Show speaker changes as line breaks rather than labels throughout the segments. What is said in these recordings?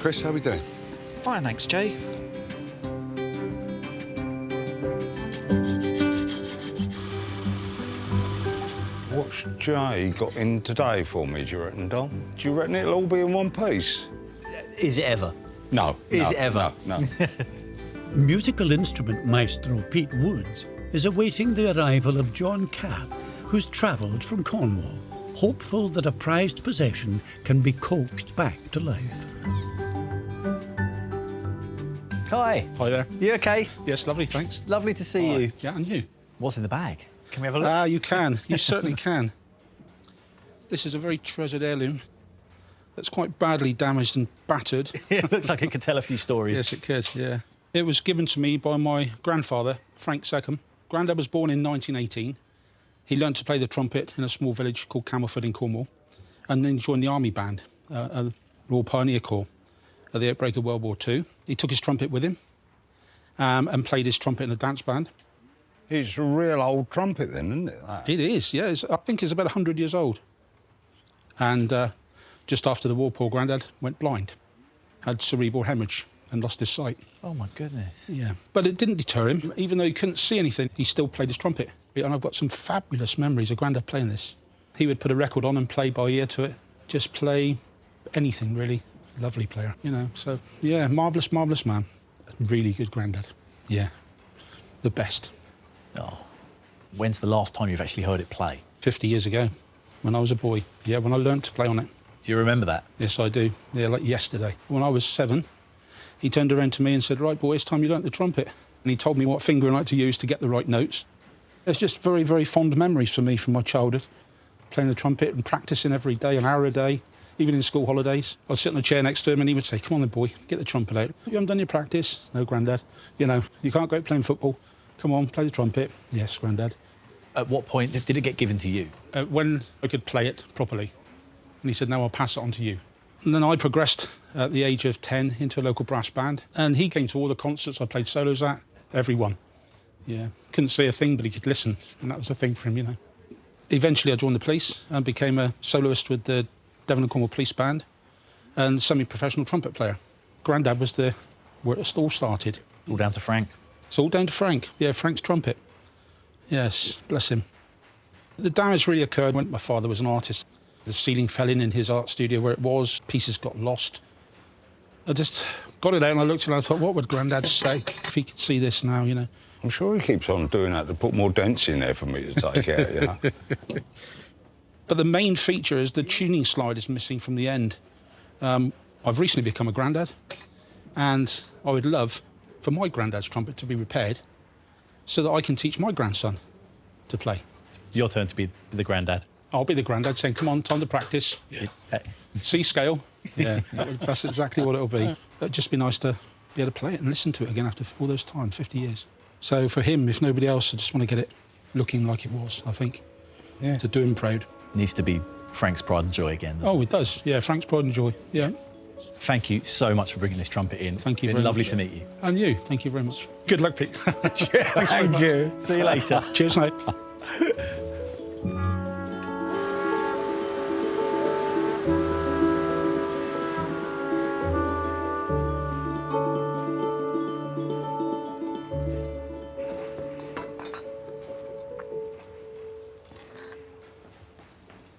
Chris, how we doing?
Fine, thanks, Jay.
What's Jay got in today for me, do you reckon, Dom? Do you reckon it'll all be in one piece?
Is it ever?
No.
Is it ever?
No.
Musical instrument maestro Pete Woods is awaiting the arrival of John Capp, who's travelled from Cornwall, hopeful that a prized possession can be coaxed back to life.
Hi.
Hi there.
You okay?
Yes, lovely, thanks.
Lovely to see you.
Yeah, and you?
What's in the bag? Can we have a look?
You can. You certainly can. This is a very treasured heirloom that's quite badly damaged and battered.
It looks like it could tell a few stories.
Yes, it could, yeah. It was given to me by my grandfather, Frank Seckham. Granddad was born in 1918. He learned to play the trumpet in a small village called Camelford in Cornwall, and then joined the Army Band, a Royal Pioneer Corps, at the outbreak of World War II. He took his trumpet with him and played his trumpet in a dance band.
It's a real old trumpet then, isn't it? That?
It is, yeah. I think it's about 100 years old. And just after the war, poor Grandad went blind, had cerebral hemorrhage and lost his sight.
Oh, my goodness.
Yeah. But it didn't deter him. Even though he couldn't see anything, he still played his trumpet. And I've got some fabulous memories of Grandad playing this. He would put a record on and play by ear to it. Just play anything, really. Lovely player, you know. So, yeah, marvellous, marvellous man. Really good Grandad. Yeah. The best.
Oh. When's the last time you've actually heard it play?
50 years ago, when I was a boy. Yeah, when I learnt to play on it.
Do you remember that?
Yes, I do. Yeah, like yesterday. When I was 7, he turned around to me and said, "Right, boy, it's time you learnt the trumpet." And he told me what finger I like to use to get the right notes. It's just very, very fond memories for me from my childhood. Playing the trumpet and practising every day, an hour a day, even in school holidays. I'd sit in a chair next to him and he would say, "Come on then, boy, get the trumpet out. You haven't done your practice." "No, Grandad. You know, you can't go out playing football. Come on, play the trumpet." "Yes, Grandad."
At what point did it get given to you?
When I could play it properly. And he said, "No, I'll pass it on to you." And then I progressed at the age of 10 into a local brass band. And he came to all the concerts I played solos at, every one. Yeah, couldn't say a thing, but he could listen. And that was the thing for him, you know. Eventually I joined the police and became a soloist with the Devon and Cornwall Police Band and semi-professional trumpet player. Grandad was where it all started.
All down to Frank?
It's all down to Frank. Yeah, Frank's trumpet. Yes, bless him. The damage really occurred when my father was an artist. The ceiling fell in his art studio where it was. Pieces got lost. I just got it out and I looked at it and I thought, what would Grandad say if he could see this now, you know?
I'm sure he keeps on doing that to put more dents in there for me to take out, you know.
But the main feature is the tuning slide is missing from the end. I've recently become a Grandad, and I would love for my Grandad's trumpet to be repaired so that I can teach my grandson to play.
Your turn to be the Grandad.
I'll be the Grandad saying, "Come on, time to practice." C scale. Yeah, that's exactly what it'll be. It'd just be nice to be able to play it and listen to it again after all those time, 50 years. So for him, if nobody else, I just want to get it looking like it was, I think, to do him proud.
Needs to be Frank's pride and joy again.
Oh, it does. Yeah, Frank's pride and joy. Yeah.
Thank you so much for bringing this trumpet in.
Thank you
It's
very
been lovely
much.
to meet you.
And you. Thank you very much. Good luck, Pete.
Thank you.
See you later.
Cheers, mate.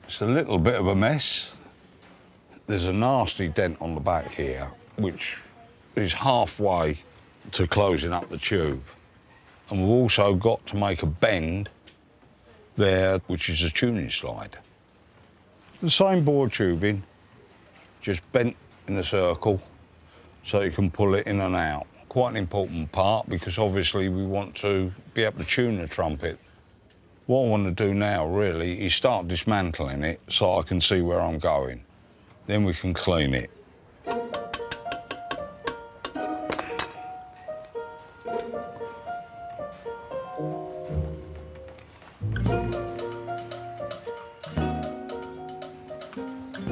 It's a little bit of a mess. There's a nasty dent on the back here, which is halfway to closing up the tube. And we've also got to make a bend there, which is a tuning slide. The same board tubing, just bent in a circle so you can pull it in and out. Quite an important part because obviously we want to be able to tune the trumpet. What I want to do now, really, is start dismantling it so I can see where I'm going. Then we can clean it. I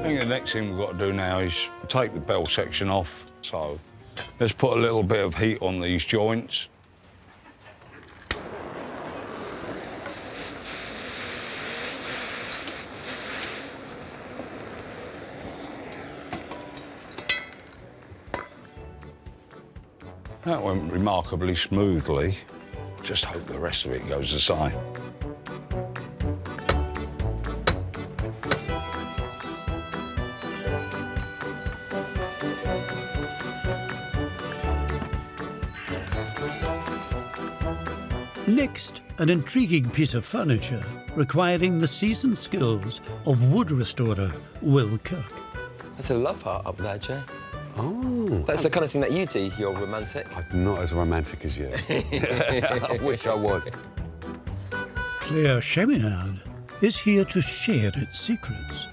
think the next thing we've got to do now is take the bell section off. So let's put a little bit of heat on these joints. That went remarkably smoothly. Just hope the rest of it goes the same.
Next, an intriguing piece of furniture requiring the seasoned skills of wood restorer Will Kirk.
That's a love heart up there, Jay.
Oh.
That's the kind of thing that you do, you're romantic.
I'm not as romantic as you. I wish I was.
Claire Cheminade is here to share its secrets.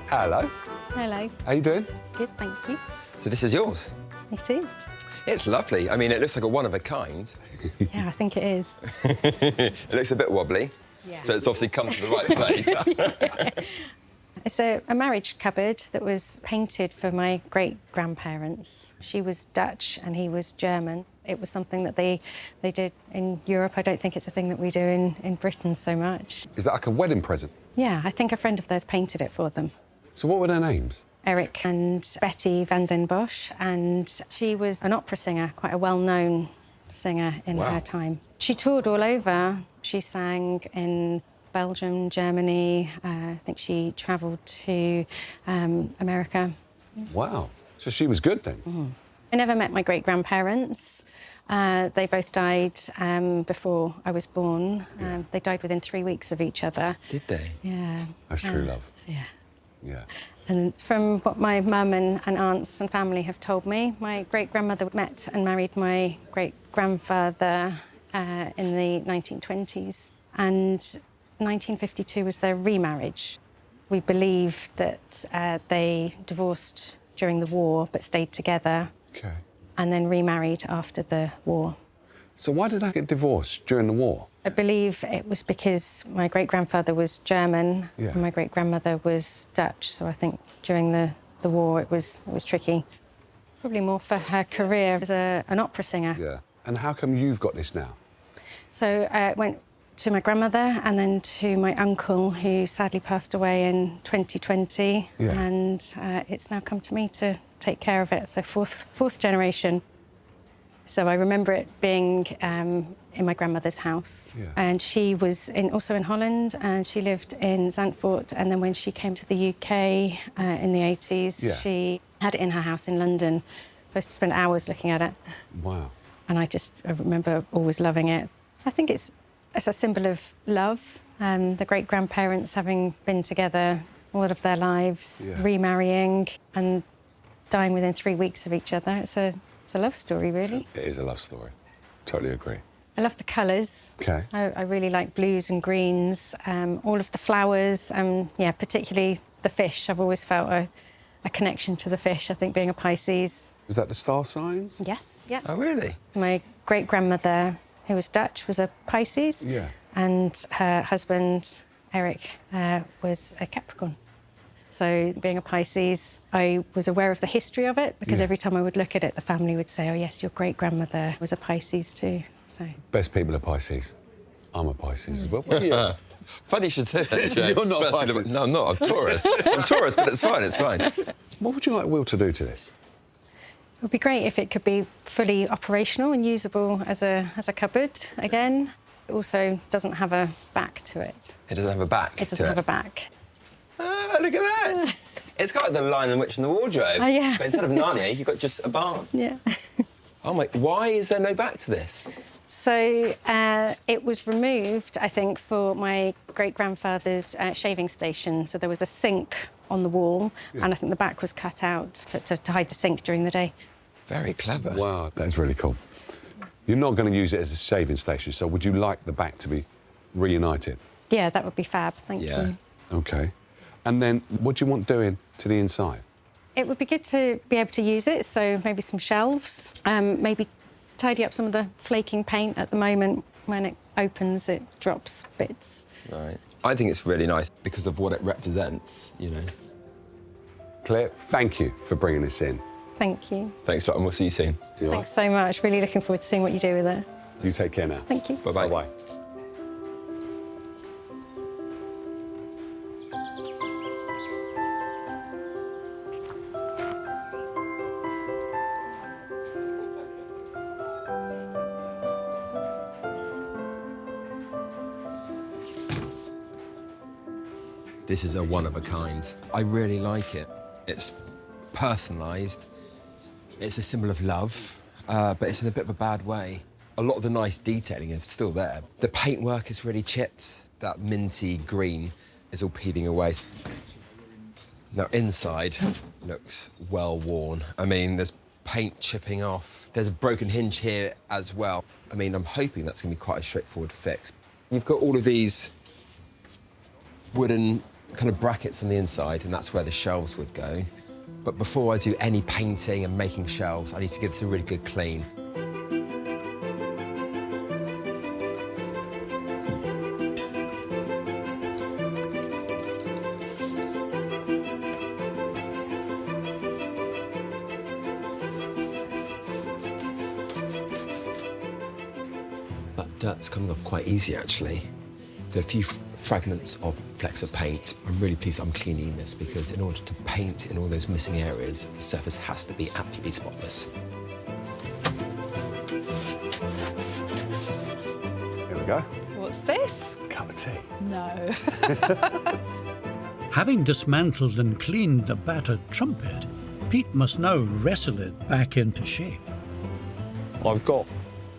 Hello.
Hello.
How you doing?
Good, thank you.
So this is yours.
It is.
It's lovely. I mean, it looks like a one of a kind.
Yeah, I think it is.
It looks a bit wobbly.
Yes.
So it's obviously come to the right place.
It's a marriage cupboard that was painted for my great-grandparents. She was Dutch and he was German. It was something that they did in Europe. I don't think it's a thing that we do in Britain so much.
Is that like a wedding present?
Yeah, I think a friend of theirs painted it for them.
So what were their names?
Eric and Betty van den Bosch, and she was an opera singer, quite a well-known singer in
Wow.
her time. She toured all over. She sang in Belgium, Germany. I think she travelled to America.
Wow. So she was good then?
I never met my great-grandparents. They both died before I was born. They died within 3 weeks of each other.
Did they?
Yeah.
That's true love.
Yeah.
Yeah.
And from what my mum and aunts and family have told me, my great-grandmother met and married my great-grandfather in the 1920s. And 1952 was their remarriage. We believe that they divorced during the war but stayed together
Okay.
and then remarried after the war.
So why did I get divorced during the war?
I believe it was because my great-grandfather was German
Yeah.
and my great-grandmother was Dutch, so I think during the war it was tricky. Probably more for her career as an opera singer.
Yeah. And how come you've got this now?
So I went to my grandmother and then to my uncle, who sadly passed away in 2020.
Yeah.
And it's now come to me to take care of it, so fourth generation. So I remember it being in my grandmother's house.
Yeah.
And she was also in Holland, and she lived in Zandvoort. And then when she came to the UK in the 80s,
Yeah.
she had it in her house in London. So I used to spend hours looking at it.
Wow.
And I remember always loving it. I think it's a symbol of love. The great-grandparents having been together all of their lives,
Yeah.
remarrying and dying within 3 weeks of each other. It's a love story, really.
It is a love story. Totally agree.
I love the colours.
Okay.
I really like blues and greens, all of the flowers, yeah, particularly the fish. I've always felt a connection to the fish, I think, being a Pisces.
Is that the star signs?
Yes, yeah.
Oh, really?
My great-grandmother, who was Dutch, was a Pisces.
Yeah.
And her husband, Eric, was a Capricorn. So being a Pisces, I was aware of the history of it because
Yeah.
every time I would look at it, the family would say, oh, yes, your great-grandmother was a Pisces too. So
Best people are Pisces. I'm a Pisces as well. What are you?
Funny you should say that, Jay.
You're not
First
Pisces.
bit of- No, I'm not. I'm Taurus. I'm Taurus, but it's fine, it's fine.
What would you like Will to do to this?
it would be great if it could be fully operational and usable as a cupboard again. It also doesn't have a back to it.
It doesn't have a back.
It doesn't have a back.
Ah, look at that. It's got like the Lion and the Witch and the Wardrobe.
Oh, yeah.
But instead of Narnia, you've got just a barn.
Yeah.
Oh, my... Why is there no back to this?
So it was removed, I think, for my great-grandfather's shaving station. So there was a sink on the wall, and I think the back was cut out to hide the sink during the day.
Very clever.
Wow, that's really cool. You're not going to use it as a shaving station, so would you like the back to be reunited?
Yeah, that would be fab, thank
Yeah.
you.
OK. And then what do you want doing to the inside?
It would be good to be able to use it, so maybe some shelves, maybe tidy up some of the flaking paint. At the moment, when it opens, it drops bits.
Right. I think it's really nice because of what it represents, you know.
Claire, thank you for bringing this in.
Thank you.
Thanks, Dot, and we'll see you soon.
You all right?
Thanks so much. Really looking forward to seeing what you do with it.
You take care now.
Thank you.
Bye-bye.
Bye-bye.
This is a one of a kind. I really like it. It's personalised. It's a symbol of love, but it's in a bit of a bad way. A lot of the nice detailing is still there. The paintwork is really chipped. That minty green is all peeling away. Now, inside looks well worn. I mean, there's paint chipping off. There's a broken hinge here as well. I mean, I'm hoping that's going to be quite a straightforward fix. You've got all of these wooden kind of brackets on the inside, and that's where the shelves would go. But before I do any painting and making shelves, I need to give this a really good clean. That dirt's coming off quite easy, actually. There are a few fragments of flecks of paint. I'm really pleased I'm cleaning this because in order to paint in all those missing areas, the surface has to be absolutely spotless.
Here we go.
What's this?
Cup of tea.
No.
Having dismantled and cleaned the battered trumpet, Pete must now wrestle it back into shape.
I've got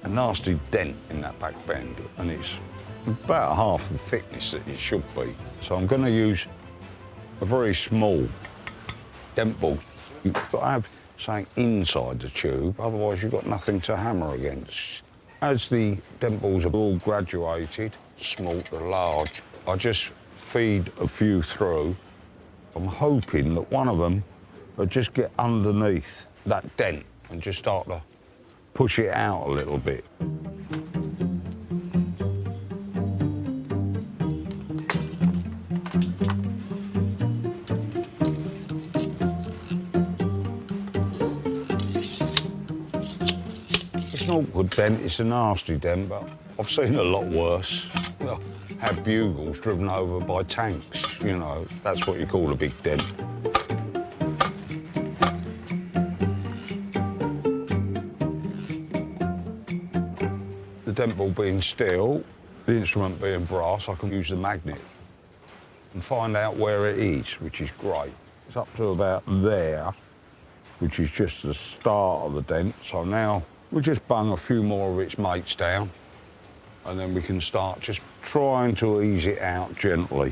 a nasty dent in that back bend, and it's about half the thickness that it should be. So I'm going to use a very small dent ball. You've got to have something inside the tube, otherwise you've got nothing to hammer against. As the dent balls are all graduated, small to large, I just feed a few through. I'm hoping that one of them will just get underneath that dent and just start to push it out a little bit. It's an awkward dent, it's a nasty dent, but I've seen a lot worse. Well, had bugles driven over by tanks, you know, that's what you call a big dent. The dent ball being steel, the instrument being brass, I can use the magnet and find out where it is, which is great. It's up to about there, which is just the start of the dent. So now we'll just bung a few more of its mates down, and then we can start just trying to ease it out gently.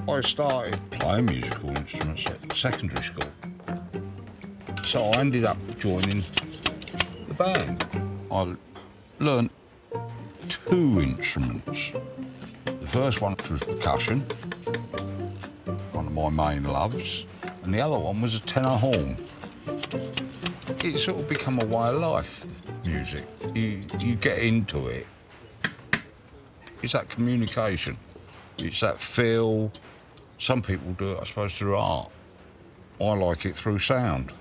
I started playing musical instruments at secondary school. So I ended up joining the band. I learned 2 instruments. The first one was percussion, one of my main loves, and the other one was a tenor horn. It's sort of become a way of life, music. You get into it. It's that communication. It's that feel. Some people do it, I suppose, through art. I like it through sound.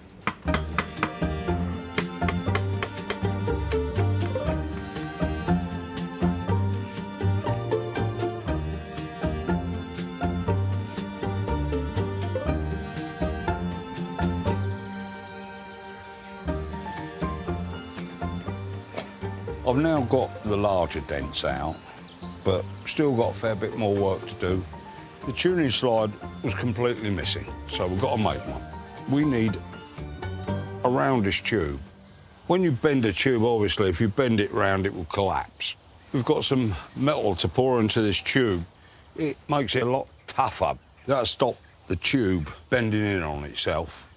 I've now got the larger dents out, but still got a fair bit more work to do. The tuning slide was completely missing, so we've got to make one. We need a roundish tube. When you bend a tube, obviously, if you bend it round, it will collapse. We've got some metal to pour into this tube. It makes it a lot tougher. That'll stop the tube bending in on itself.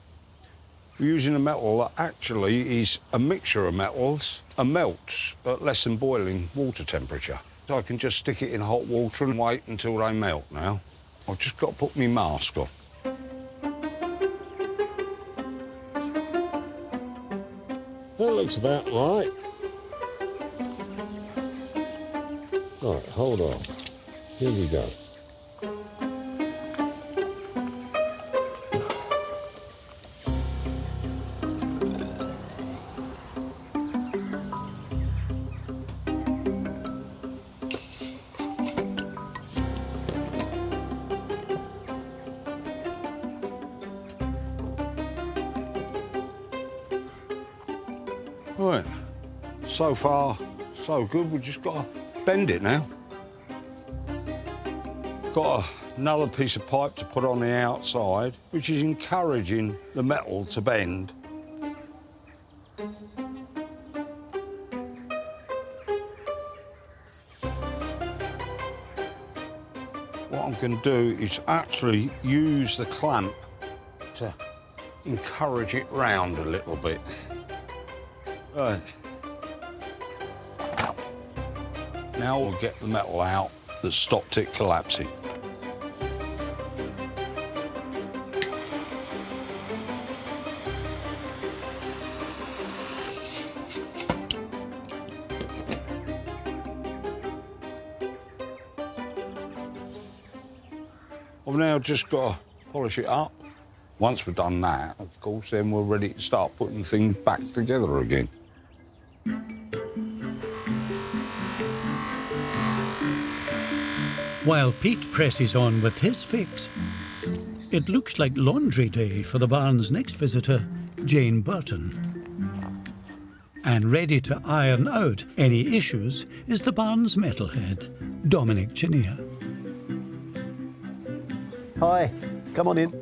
We're using a metal that actually is a mixture of metals and melts at less than boiling water temperature. So I can just stick it in hot water and wait until they melt now. I've just got to put my mask on.
That looks about right. Right, hold on. Here we go.
Right, so far, so good, we just got to bend it now. Got another piece of pipe to put on the outside, which is encouraging the metal to bend. What I'm going to do is actually use the clamp to encourage it round a little bit. Right. Now we'll get the metal out that stopped it collapsing. I've now just got to polish it up. Once we've done that, of course, then we're ready to start putting things back together again.
While Pete presses on with his fix, it looks like laundry day for the barn's next visitor, Jane Burton. And ready to iron out any issues is the barn's metalhead, Dominic Chenier.
Hi, come on in.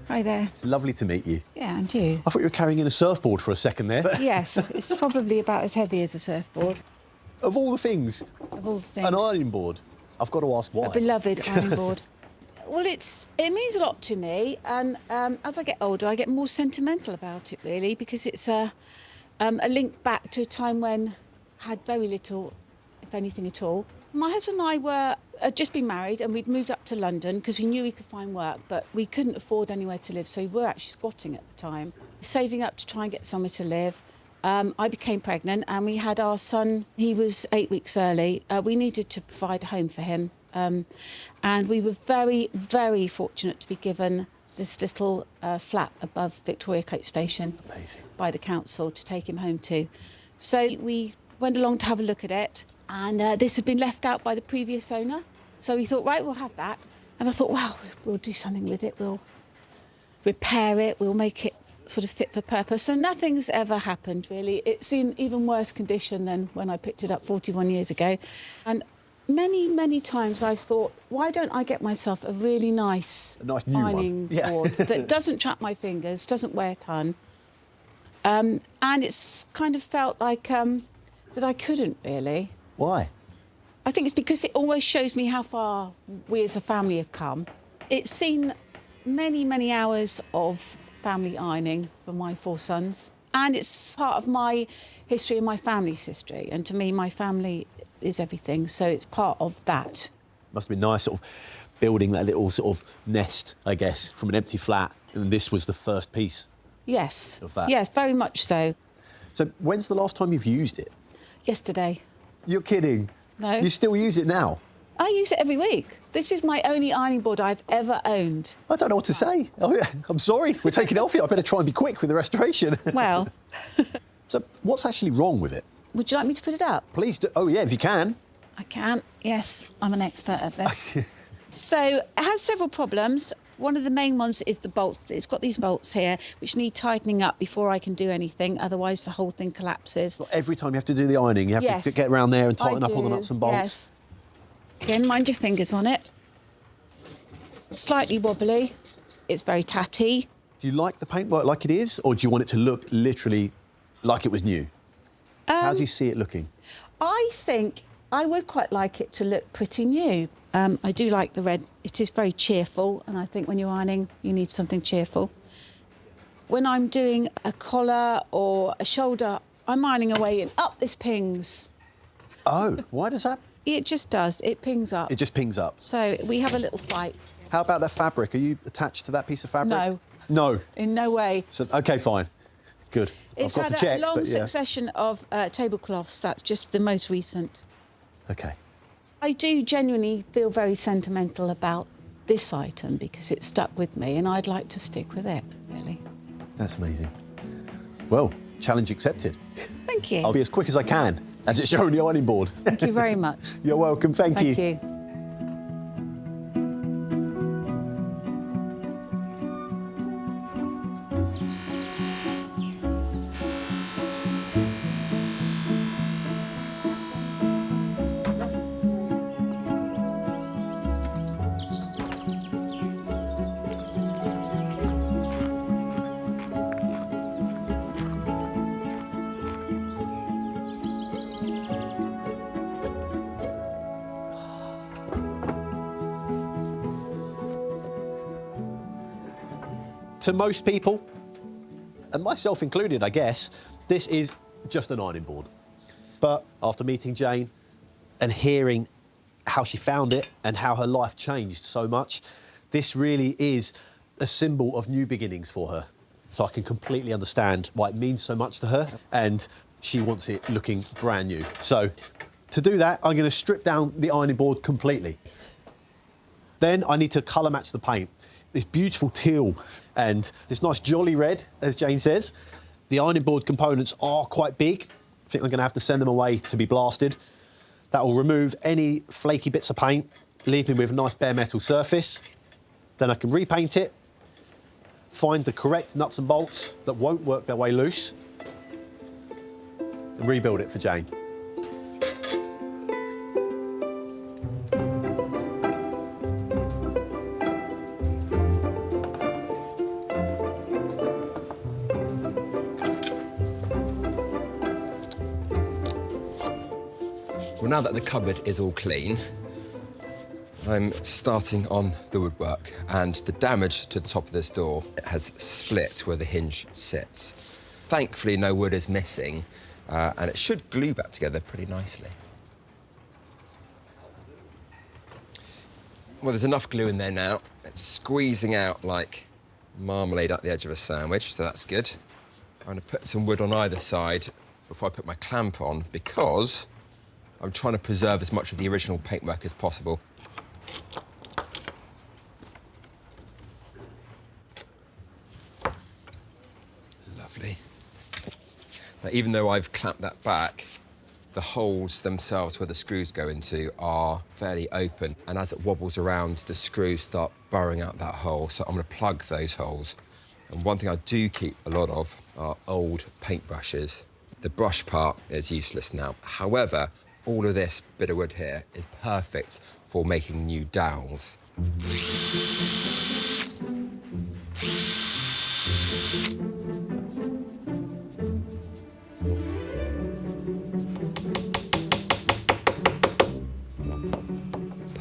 Hi there.
It's lovely to meet you.
Yeah, and you?
I thought you were carrying in a surfboard for a second there. But
Yes, it's probably about as heavy as a surfboard.
of all the things,
Of all the things.
an ironing board. I've got to ask why.
A beloved ironing board. Well, it means a lot to me, and as I get older, I get more sentimental about it, really, because it's a link back to a time when I had very little, if anything at all. My husband and I had just been married, and we'd moved up to London because we knew we could find work, but we couldn't afford anywhere to live, so we were actually squatting at the time, saving up to try and get somewhere to live. I became pregnant, and we had our son. He was 8 weeks early. We needed to provide a home for him, and we were very, very fortunate to be given this little flat above Victoria Coach Station.
Amazing.
By the council to take him home to. So we went along to have a look at it, and this had been left out by the previous owner. So we thought, right, we'll have that. And I thought, wow, we'll do something with it. We'll repair it. We'll make it sort of fit for purpose. And nothing's ever happened, really. It's in even worse condition than when I picked it up 41 years ago. And many, many times I've thought, why don't I get myself a really nice
new
ironing
one. Yeah.
board that doesn't trap my fingers, doesn't weigh a ton. And it's kind of felt like that I couldn't, really.
Why?
I think it's because it always shows me how far we as a family have come. It's seen many, many hours of family ironing for my 4 sons. And it's part of my history and my family's history. And to me, my family is everything. So it's part of that.
Must have been nice sort of building that little sort of nest, I guess, from an empty flat. And this was the first piece.
Yes.
Of that.
Yes, very much so.
So when's the last time you've used it?
Yesterday.
You're kidding?
No.
You still use it now?
I use it every week. This is my only ironing board I've ever owned.
I don't know what to say. I'm sorry. We're taking it off you. I better try and be quick with the restoration.
Well.
So what's actually wrong with it?
Would you like me to put it up?
Please do. Oh, yeah, if you can.
I can, yes. I'm an expert at this. So it has several problems. One of the main ones is the bolts. It's got these bolts here, which need tightening up before I can do anything. Otherwise, the whole thing collapses.
Every time you have to do the ironing, you have to get around there and tighten up all the nuts and bolts.
Yes. Again, mind your fingers on it. Slightly wobbly. It's very tatty.
Do you like the paintwork like it is, or do you want it to look literally like it was new? How do you see it looking?
I think I would quite like it to look pretty new. I do like the red. It is very cheerful, and I think when you're ironing, you need something cheerful. When I'm doing a collar or a shoulder, I'm ironing away and up this pings.
Oh, why does that?
It just does. It pings up.
It just pings up.
So we have a little fight.
How about that fabric? Are you attached to that piece of fabric?
No.
No.
In no way.
So, OK, fine. Good.
It's
I've got
had
to check,
a long
but yeah.
succession of tablecloths. That's just the most recent.
OK.
I do genuinely feel very sentimental about this item because it stuck with me and I'd like to stick with it, really.
That's amazing. Well, challenge accepted.
Thank you.
I'll be as quick as I can, as it's shown on the ironing board.
Thank you very much.
You're welcome. Thank you.
Thank you.
To most people, and myself included, I guess, this is just an ironing board. But after meeting Jane and hearing how she found it and how her life changed so much, this really is a symbol of new beginnings for her. So I can completely understand why it means so much to her, and she wants it looking brand new. So to do that, I'm going to strip down the ironing board completely. Then I need to colour match the paint. This beautiful teal and this nice jolly red, as Jane says. The ironing board components are quite big. I think I'm going to have to send them away to be blasted. That will remove any flaky bits of paint, leave me with a nice bare metal surface. Then I can repaint it, find the correct nuts and bolts that won't work their way loose, and rebuild it for Jane.
Well, now that the cupboard is all clean, I'm starting on the woodwork, and the damage to the top of this door has split where the hinge sits. Thankfully, no wood is missing, and it should glue back together pretty nicely. Well, there's enough glue in there now. It's squeezing out like marmalade at the edge of a sandwich, so that's good. I'm going to put some wood on either side before I put my clamp on, because I'm trying to preserve as much of the original paintwork as possible. Lovely. Now, even though I've clamped that back, the holes themselves where the screws go into are fairly open, and as it wobbles around, the screws start burrowing out that hole, so I'm going to plug those holes. And one thing I do keep a lot of are old paintbrushes. The brush part is useless now. However, all of this bit of wood here is perfect for making new dowels.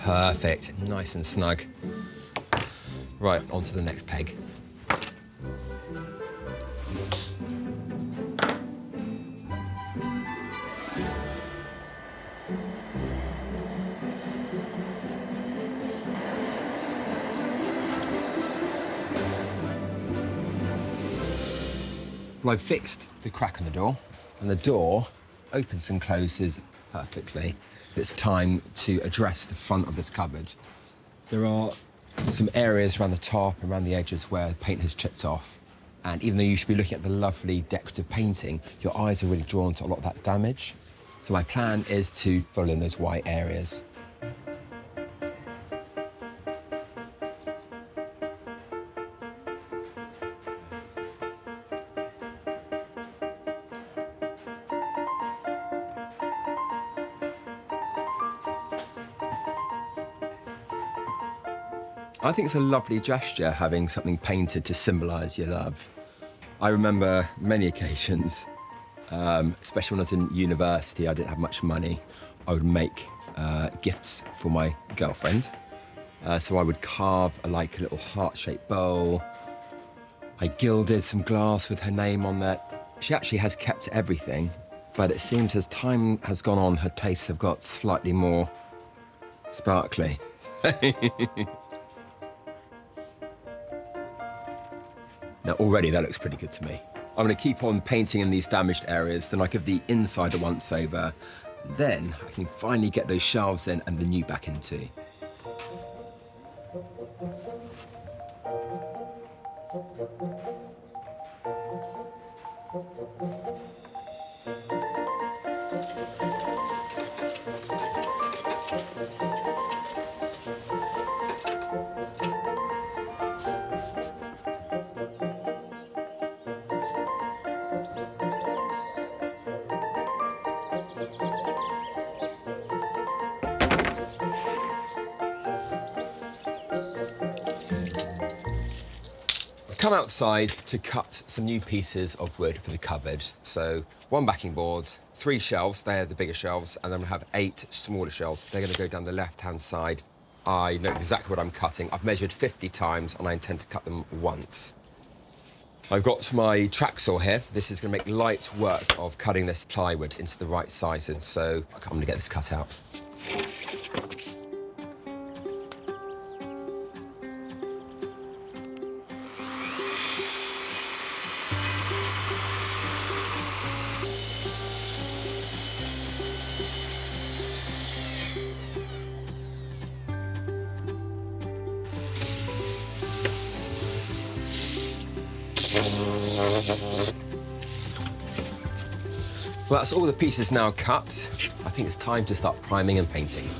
Perfect, nice and snug. Right, on to the next peg. Well, I've fixed the crack in the door, and the door opens and closes perfectly. It's time to address the front of this cupboard. There are some areas around the top and around the edges where paint has chipped off. And even though you should be looking at the lovely decorative painting, your eyes are really drawn to a lot of that damage. So my plan is to fill in those white areas. I think it's a lovely gesture, having something painted to symbolise your love. I remember many occasions, especially when I was in university, I didn't have much money. I would make gifts for my girlfriend. So I would carve a little heart-shaped bowl. I gilded some glass with her name on that. She actually has kept everything, but it seems as time has gone on, her tastes have got slightly more sparkly. Now, already that looks pretty good to me. I'm going to keep on painting in these damaged areas, then I give the inside a once over, and then I can finally get those shelves in and the new back in too. Come outside to cut some new pieces of wood for the cupboard. So 1 backing board, 3 shelves, they're the bigger shelves, and then we'll have 8 smaller shelves. They're going to go down the left-hand side. I know exactly what I'm cutting. I've measured 50 times and I intend to cut them once. I've got my track saw here. This is going to make light work of cutting this plywood into the right sizes, so I'm going to get this cut out. Well, that's all the pieces now cut. I think it's time to start priming and painting.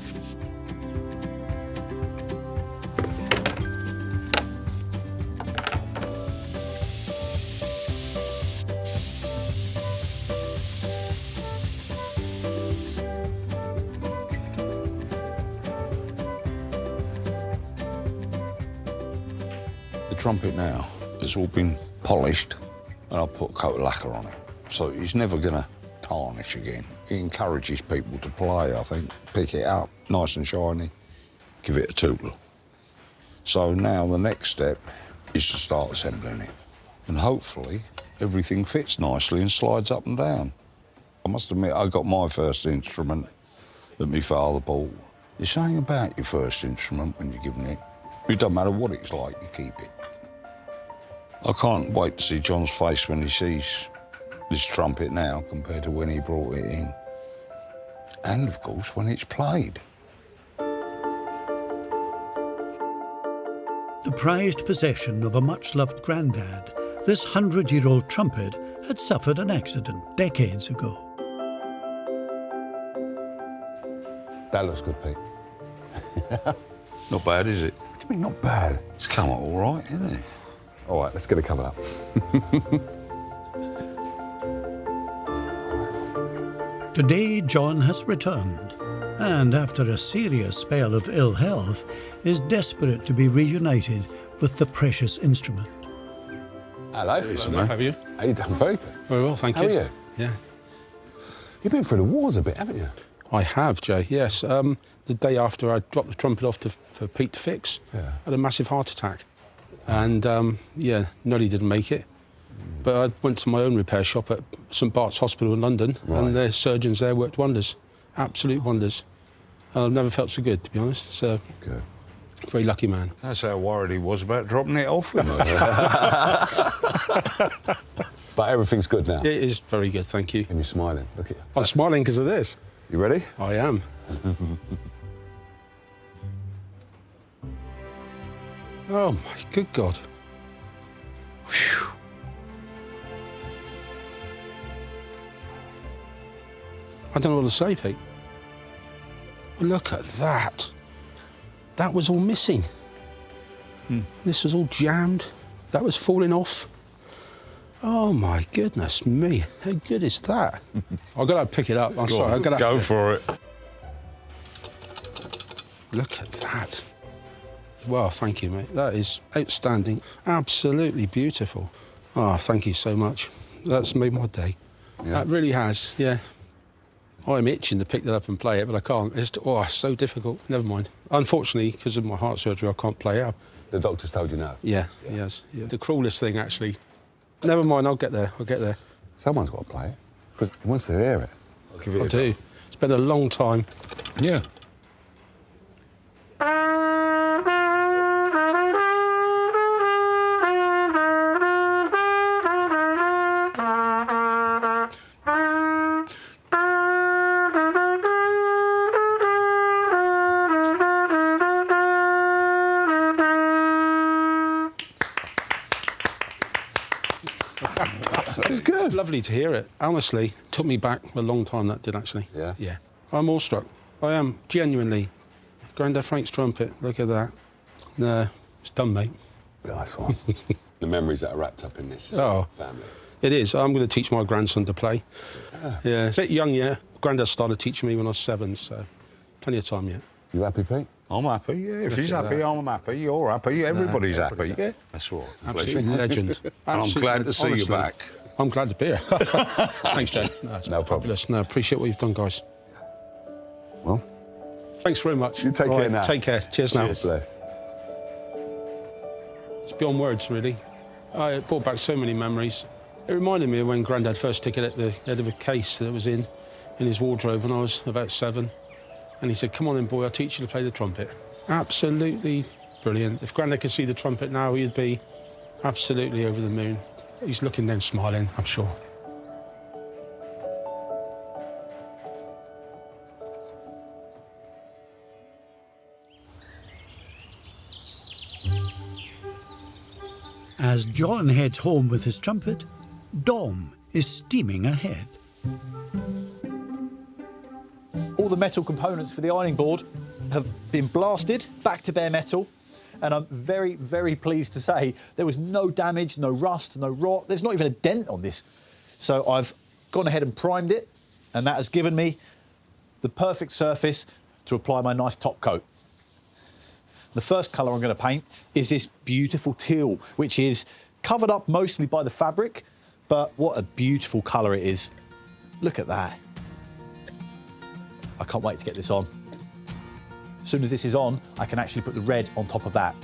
The trumpet now has all been polished and I'll put a coat of lacquer on it. So it's never going to tarnish again. It encourages people to play, I think. Pick it up, nice and shiny, give it a tootle. So now the next step is to start assembling it. And hopefully everything fits nicely and slides up and down. I must admit, I got my first instrument that my father bought. There's something about your first instrument when you're given it. It doesn't matter what it's like, you keep it. I can't wait to see John's face when he sees this trumpet now compared to when he brought it in. And, of course, when it's played.
The prized possession of a much-loved granddad, this 100-year-old trumpet had suffered an accident decades ago.
That looks good, Pete.
Not bad, is it?
What do you mean, not bad?
It's come out all right, isn't it?
All right, let's get it covered up.
Today, John has returned, and after a serious spell of ill health, is desperate to be reunited with the precious instrument.
Hello.
Hello, how are you?
How you doing? Very good.
Very well, thank you.
How are you?
Yeah.
You've been through the wars a bit, haven't you?
I have, Jay, yes. The day after I dropped the trumpet off for Pete to fix, I had a massive heart attack. And, yeah, nearly didn't make it. But I went to my own repair shop at St Bart's Hospital in London, and their surgeons there worked wonders, absolute wonders. And I've never felt so good, to be honest. So,
good.
Very lucky man.
That's how worried he was about dropping it off with us.
But everything's good now.
It is very good, thank you.
And you're smiling. Look at you.
I'm smiling because of this.
You ready?
I am. Oh, my good God. Whew. I don't know what to say, Pete. Look at that. That was all missing. This was all jammed. That was falling off. Oh, my goodness me. How good is that? I've got to pick it up. I'm sorry. I've got to
Go for it.
Look at that. Well, thank you, mate. That is outstanding. Absolutely beautiful. Oh, thank you so much. That's made my day.
Yeah.
That really has, yeah. I'm itching to pick that up and play it, but I can't. It's so difficult. Never mind. Unfortunately, because of my heart surgery, I can't play it.
The doctor's told you no?
Yeah, yes. Yeah. The cruelest thing, actually. Never mind, I'll get there. I'll get there.
Someone's got to play it. Because once they hear it, I'll give it
I do. It's been a long time.
Yeah.
It's good.
It's lovely to hear it. Honestly, took me back a long time, that did, actually.
Yeah?
Yeah. I'm awestruck. I am, genuinely. Grandad Frank's trumpet, look at that. No, it's done, mate.
Nice one. The memories that are wrapped up in this family.
It is. I'm going to teach my grandson to play. Yeah. It's a bit young yet. Granddad started teaching me when I was 7, so plenty of time yet.
You happy, Pete?
I'm happy, yeah. If he's happy, I'm happy. You're happy. Everybody's happy. Yeah. That's all right.
Absolute legend.
And I'm glad to see you
Honestly,
back.
I'm glad to be here. Thanks, Jay.
No problem.
No, appreciate what you've done, guys.
Well,
thanks very much.
you take
All
care
right,
now.
Take care. Cheers now.
Bless.
It's beyond words, really. It brought back so many memories. It reminded me of when Granddad first took it at the head of a case that was in his wardrobe when I was about 7. And he said, "Come on then, boy, I'll teach you to play the trumpet." Absolutely brilliant. If Granddad could see the trumpet now, he'd be absolutely over the moon. He's looking then smiling, I'm sure.
As John heads home with his trumpet, Dom is steaming ahead.
All the metal components for the ironing board have been blasted back to bare metal, and I'm very, very pleased to say there was no damage, no rust, no rot. There's not even a dent on this. So I've gone ahead and primed it, and that has given me the perfect surface to apply my nice top coat. The first colour I'm going to paint is this beautiful teal, which is covered up mostly by the fabric, but what a beautiful colour it is. Look at that. I can't wait to get this on. As soon as this is on, I can actually put the red on top of that.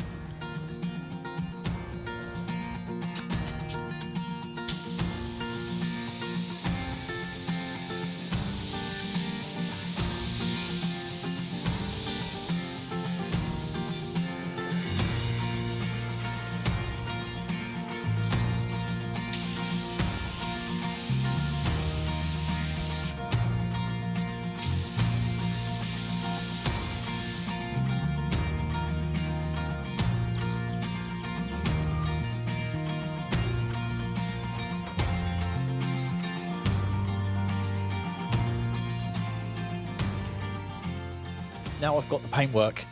Now I've got the paintwork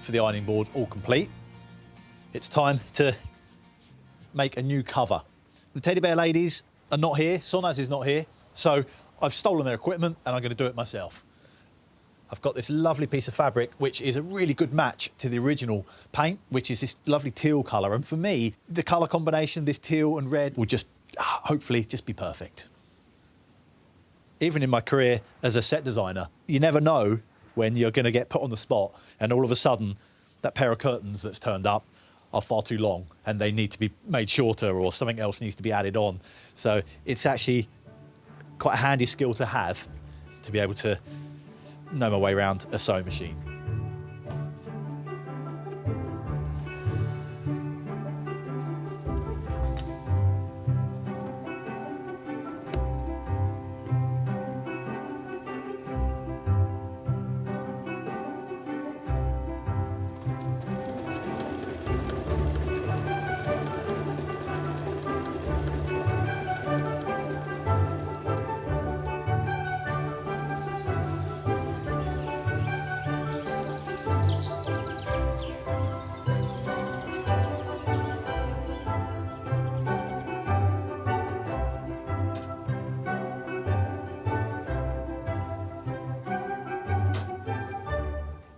for the ironing board all complete, it's time to make a new cover. The teddy bear ladies are not here, Sonaz is not here, so I've stolen their equipment and I'm going to do it myself. I've got this lovely piece of fabric, which is a really good match to the original paint, which is this lovely teal colour. And for me, the colour combination, this teal and red, will just, hopefully, just be perfect. Even in my career as a set designer, you never know when you're going to get put on the spot and all of a sudden that pair of curtains that's turned up are far too long and they need to be made shorter or something else needs to be added on. So it's actually quite a handy skill to have to be able to know my way around a sewing machine.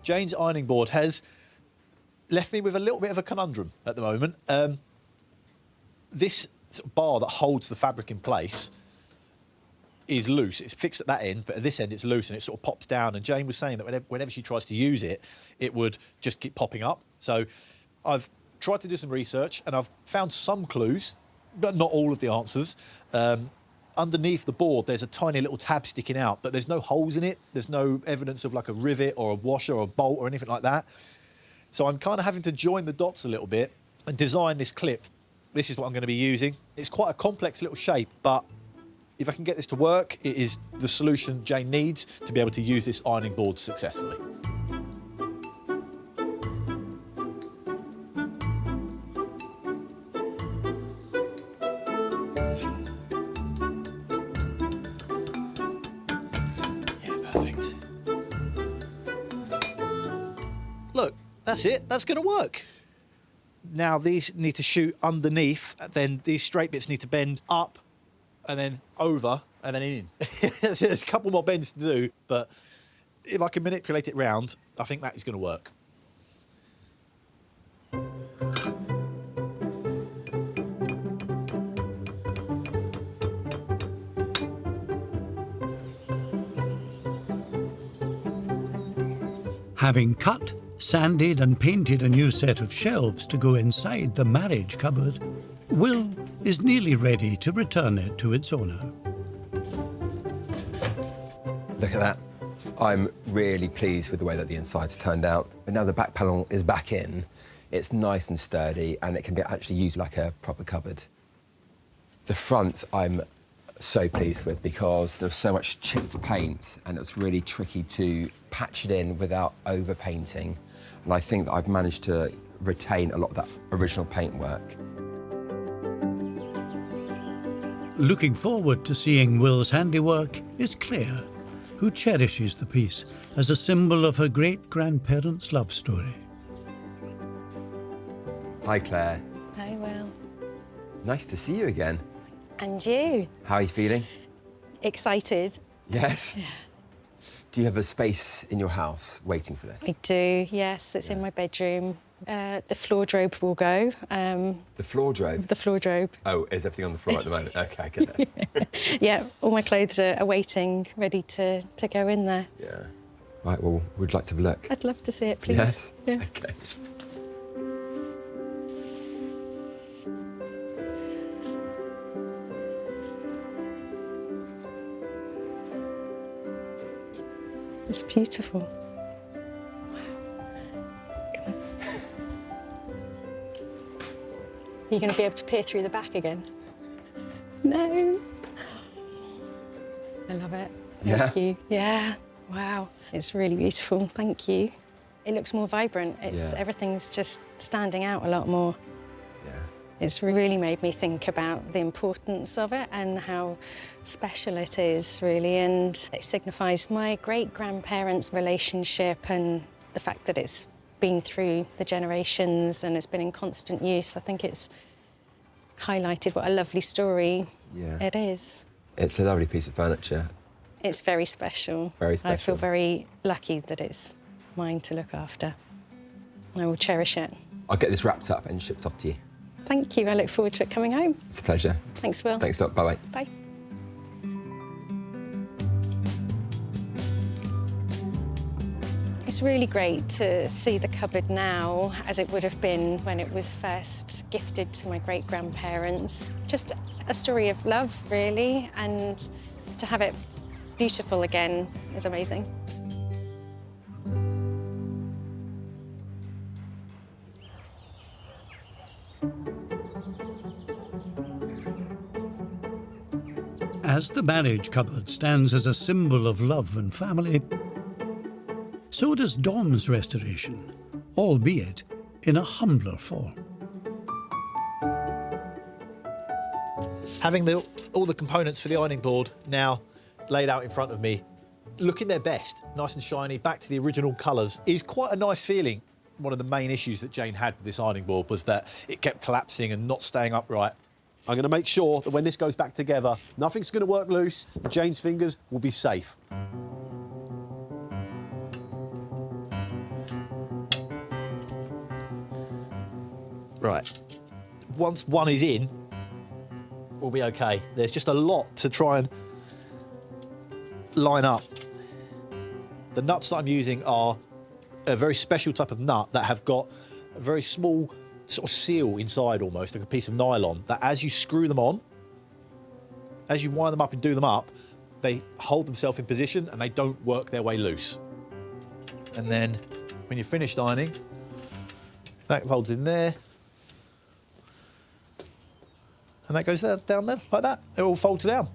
Jane's ironing board has left me with a little bit of a conundrum at the moment. This sort of bar that holds the fabric in place is loose. It's fixed at that end, but at this end it's loose and it sort of pops down. And Jane was saying that whenever she tries to use it, it would just keep popping up. So I've tried to do some research and I've found some clues, but not all of the answers. Underneath the board, there's a tiny little tab sticking out, but there's no holes in it. There's no evidence of like a rivet or a washer or a bolt or anything like that. So I'm kind of having to join the dots a little bit and design this clip. This is what I'm going to be using. It's quite a complex little shape, but if I can get this to work, it is the solution Jane needs to be able to use this ironing board successfully. Look, that's it, that's going to work. Now these need to shoot underneath, then these straight bits need to bend up and then over and then in. There's a couple more bends to do, but if I can manipulate it round, I think that is going to work.
Having cut, sanded and painted a new set of shelves to go inside the marriage cupboard, Will is nearly ready to return it to its owner.
Look at that. I'm really pleased with the way that the inside's turned out. But now the back panel is back in, it's nice and sturdy, and it can be actually used like a proper cupboard. The front I'm so pleased with because there's so much chipped paint and it's really tricky to patch it in without over-painting. And I think that I've managed to retain a lot of that original paintwork.
Looking forward to seeing Will's handiwork is Claire, who cherishes the piece as a symbol of her great-grandparents' love story.
Hi, Claire.
Hi, Will.
Nice to see you again.
And you?
How are you feeling?
Excited.
Yes? Yeah. Do you have a space in your house waiting for this?
I do, yes. It's in my bedroom. The floor drobe will go.
The floor drobe?
The floor drobe.
Oh, is everything on the floor at the moment? OK, I get that.
Yeah, all my clothes are waiting, ready to go in there.
Yeah. Right, well, we'd like to have a look.
I'd love to see it, please.
Yes?
Yeah.
OK.
It's beautiful. Are you going to be able to peer through the back again? No. I love it. Thank you. Yeah. Wow. It's really beautiful. Thank you. It looks more vibrant. Everything's just standing out a lot more.
Yeah.
It's really made me think about the importance of it and how special it is, really. And it signifies my great-grandparents' relationship and the fact that it's been through the generations and it's been in constant use. I think it's highlighted what a lovely story it is.
It's a lovely piece of furniture.
It's very special.
Very special.
I feel very lucky that it's mine to look after. I will cherish it.
I'll get this wrapped up and shipped off to you.
Thank you. I look forward to it coming home.
It's a pleasure.
Thanks, Will.
Thanks a lot. Bye-bye.
Bye. It's really great to see the cupboard now as it would have been when it was first gifted to my great-grandparents. Just a story of love, really, and to have it beautiful again is amazing.
As the marriage cupboard stands as a symbol of love and family, so does Dom's restoration, albeit in a humbler form.
Having all the components for the ironing board now laid out in front of me, looking their best, nice and shiny, back to the original colours, is quite a nice feeling. One of the main issues that Jane had with this ironing board was that it kept collapsing and not staying upright. I'm going to make sure that when this goes back together, nothing's going to work loose, Jane's fingers will be safe. Right. Once one is in, we'll be OK. There's just a lot to try and line up. The nuts that I'm using are a very special type of nut that have got a very small sort of seal inside almost, like a piece of nylon, that as you screw them on, as you wind them up and do them up, they hold themselves in position and they don't work their way loose. And then when you're finished ironing, that folds in there. And that goes down there, like that. It all folds down.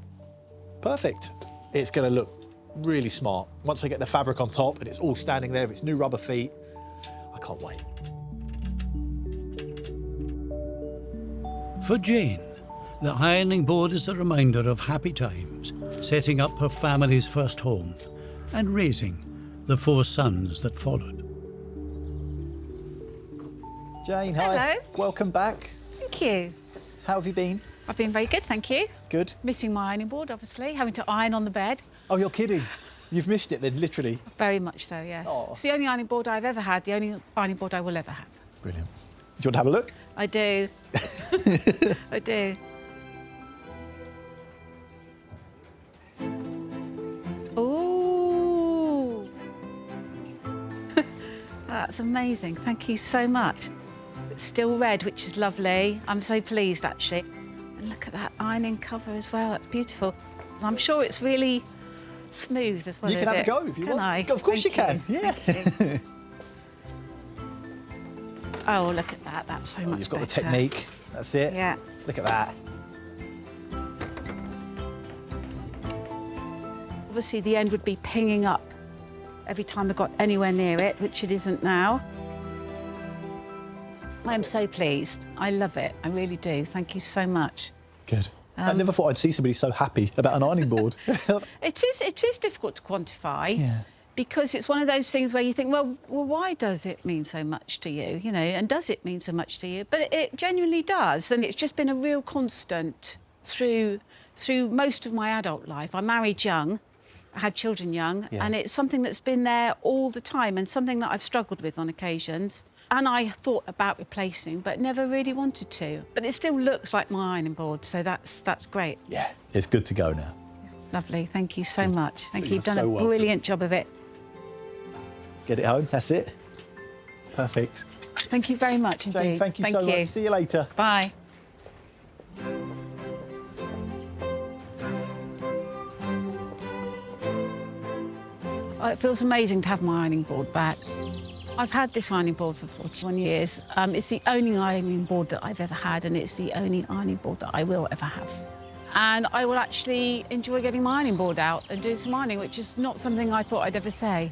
Perfect. It's going to look really smart. Once I get the fabric on top and it's all standing there, it's new rubber feet, I can't wait.
For Jane, the ironing board is a reminder of happy times, setting up her family's first home and raising the 4 sons that followed.
Jane, hi.
Hello.
Welcome back.
Thank you.
How have you been?
I've been very good, thank you.
Good.
Missing my ironing board, obviously, having to iron on the bed.
Oh, you're kidding. You've missed it then, literally.
Very much so, yeah.
Oh.
It's the only ironing board I've ever had, the only ironing board I will ever have.
Brilliant. Do you want to have a look?
I do. I do. Ooh. That's amazing. Thank you so much. It's still red, which is lovely. I'm so pleased, actually. And look at that ironing cover as well. That's beautiful. And I'm sure it's really smooth as well.
You can have a go if you want.
I?
Of course
Thank
you can. Yeah.
Thank you. Oh, look at that. That's so much
You've got the
better.
technique. That's it.
Yeah.
Look at that.
Obviously, the end would be pinging up every time I got anywhere near it, which it isn't now. I'm so pleased. I love it. I really do. Thank you so much.
Good. I never thought I'd see somebody so happy about an ironing board.
It is difficult to quantify.
Yeah.
Because it's one of those things where you think, well, why does it mean so much to you? You know, and does it mean so much to you? But it genuinely does, and it's just been a real constant through most of my adult life. I married young, I had children young, and it's something that's been there all the time, and something that I've struggled with on occasions. And I thought about replacing, but never really wanted to. But it still looks like my ironing board, so that's great.
Yeah, it's good to go now.
Lovely. Thank you so much. Thank you.
You're
You've done
so
a
welcome.
brilliant job of it.
Get it home. That's it. Perfect.
Thank you very much indeed.
Jane, thank you so much. See you later.
Bye. It feels amazing to have my ironing board back. I've had this ironing board for 41 years. It's the only ironing board that I've ever had, and it's the only ironing board that I will ever have. And I will actually enjoy getting my ironing board out and doing some ironing, which is not something I thought I'd ever say.